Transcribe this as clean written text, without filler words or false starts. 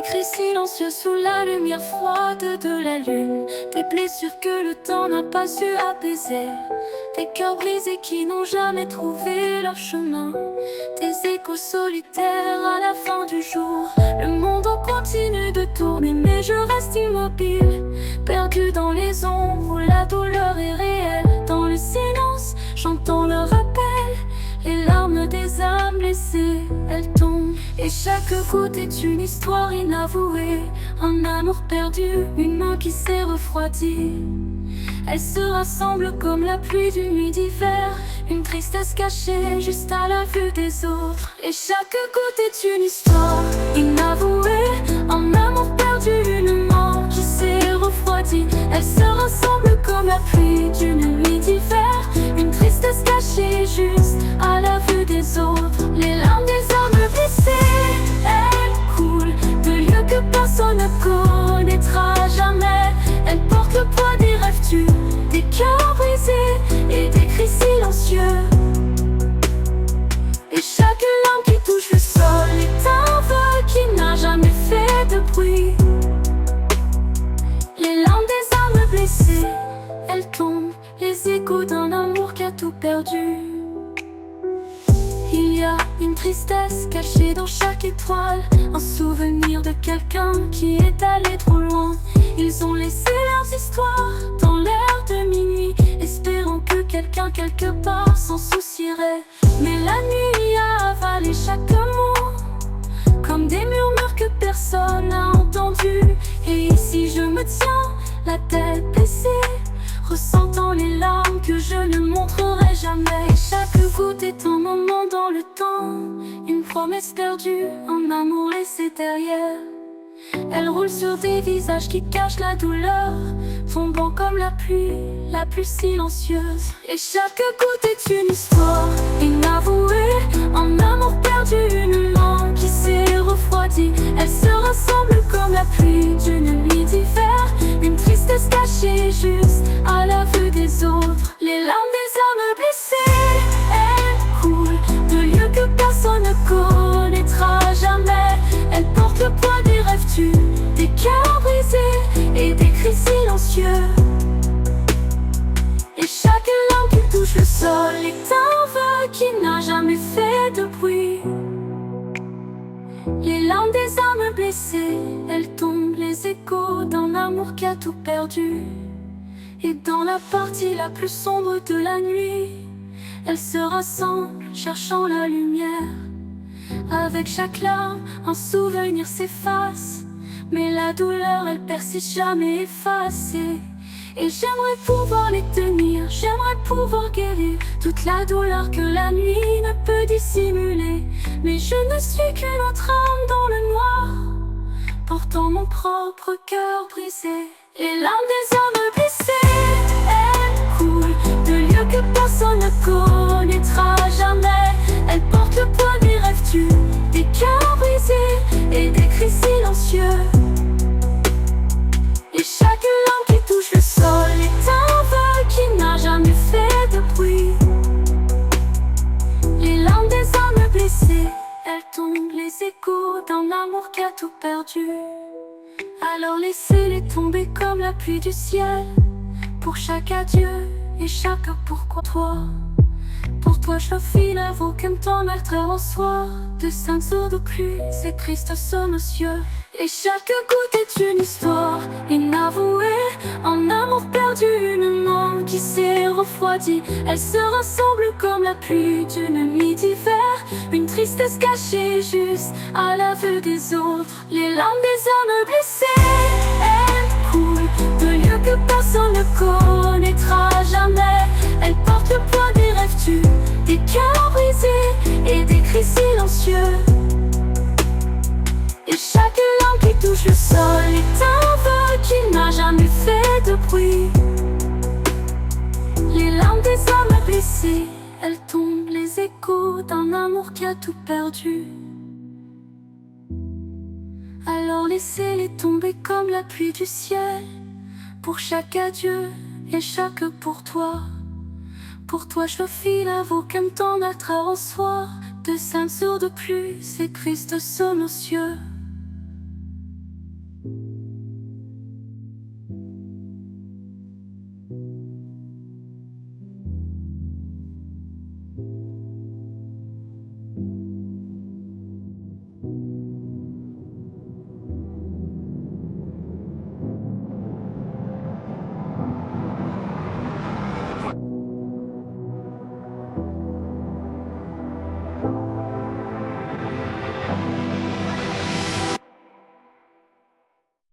cris silencieux sous la lumière froide de la lune, des blessures que le temps n'a pas su apaiser, des cœurs brisés qui n'ont jamais trouvé leur chemin, des échos solitaires à la fin du jour. Le monde en continue de tourner, mais je reste immobile, perdu dans les ombres où la douleur est réelle. Dans le silence, j'entends le rappel, les larmes des âmes blessées, elles tombent. Et chaque goutte est une histoire inavouée, un amour perdu, une main qui s'est refroidie. Elles se rassemblent comme la pluie d'une nuit d'hiver, une tristesse cachée juste à la vue des autres. Et chaque goutte est une histoire inavouée, un amour perdu, une main qui s'est refroidie. Elles se rassemblent comme la pluie d'une nuit d'hiver, une tristesse cachée juste à la vue des autres. Les larmes des âmes blessées, elles coulent de lieux que personne ne connaîtra jamais. Elles portent le poids des rêves tus, des cœurs brisés et des cris silencieux. Et chaque larme qui touche le sol est un vœu qui n'a jamais fait de bruit. Les larmes des âmes blessées, elles tombent, les échos d'un amour qui a tout perdu. Il y a une tristesse cachée dans chaque étoile, un souvenir de quelqu'un qui est allé trop loin. Ils ont laissé leurs histoires dans l'air de minuit, espérant que quelqu'un quelque part s'en soucierait. Mais la nuit a avalé chaque mot, comme des murmures que personne n'a entendus. Et ici je me tiens, la tête baissée, ressentant les larmes que je ne montrerai jamais. Et chaque goutte est un moment dans le temps, une promesse perdue, un amour laissé derrière. Elle roule sur des visages qui cachent la douleur, tombant comme la plus silencieuse. Et chaque goutte est une histoire inavouée, un amour perdu, une main qui s'est refroidie. Elles se rassemblent comme la pluie d'une nuit d'hiver, une tristesse cachée juste à la vue des autres. Les larmes des âmes blessées, elles coulent de lieux que personne ne connaîtra jamais. Elles portent le poids des rêves tus, des cœurs brisés et des cris silencieux. Et chaque larme qui touche le sol est un vœu qui n'a jamais fait de bruit. Les larmes des âmes blessées, elles tombent, les échos d'un amour qui a tout perdu. Et dans la partie la plus sombre de la nuit, elles se rassemblent, cherchant la lumière. Avec chaque larme, un souvenir s'efface, mais la douleur, elle persiste, jamais effacée. Et j'aimerais pouvoir les tenir, j'aimerais pouvoir guérir toute la douleur que la nuit ne peut dissimuler. Mais je ne suis qu'une autre âme dans le noir, portant mon propre cœur brisé. Les larmes des âmes blessées, elles coulent de lieux que personne ne connaîtra jamais. Elles portent le poids des rêves tus, des cœurs brisés et des cris silencieux. Et chaque larme qui touche le sol est un vœu qui n'a jamais fait de bruit. Les larmes des âmes blessées, elles tombent, les échos d'un amour qui a tout perdu. Alors laissez-les tomber comme la pluie du ciel, pour chaque adieu et chaque pourquoi toi. Pour toi je file aucun temps meurtre en soi, de saints eaux de pluie, c'est triste sont nos cieux. Et chaque goutte est une histoire inavouée, un amour perdu, une main qui s'est refroidie. Elles se rassemblent comme la pluie d'une nuit d'hiver, une tristesse cachée juste à la vue des autres. Les larmes des âmes blessées, elles coulent de lieux que personne ne connaîtra jamais. Elles portent le poids des rêves tus, des cœurs brisés et des cris silencieux. Et chaque larme qui touche le sol est un vœu qui n'a jamais fait de bruit. Les larmes des âmes blessées, elles tombent, les échos d'un amour qui a tout perdu. Alors laissez-les tomber comme la pluie du ciel, pour chaque adieu et chaque pour toi. Pour toi je file aucun temps d'être en soi, de saints jours de pluie, c'est Christ sous nos cieux.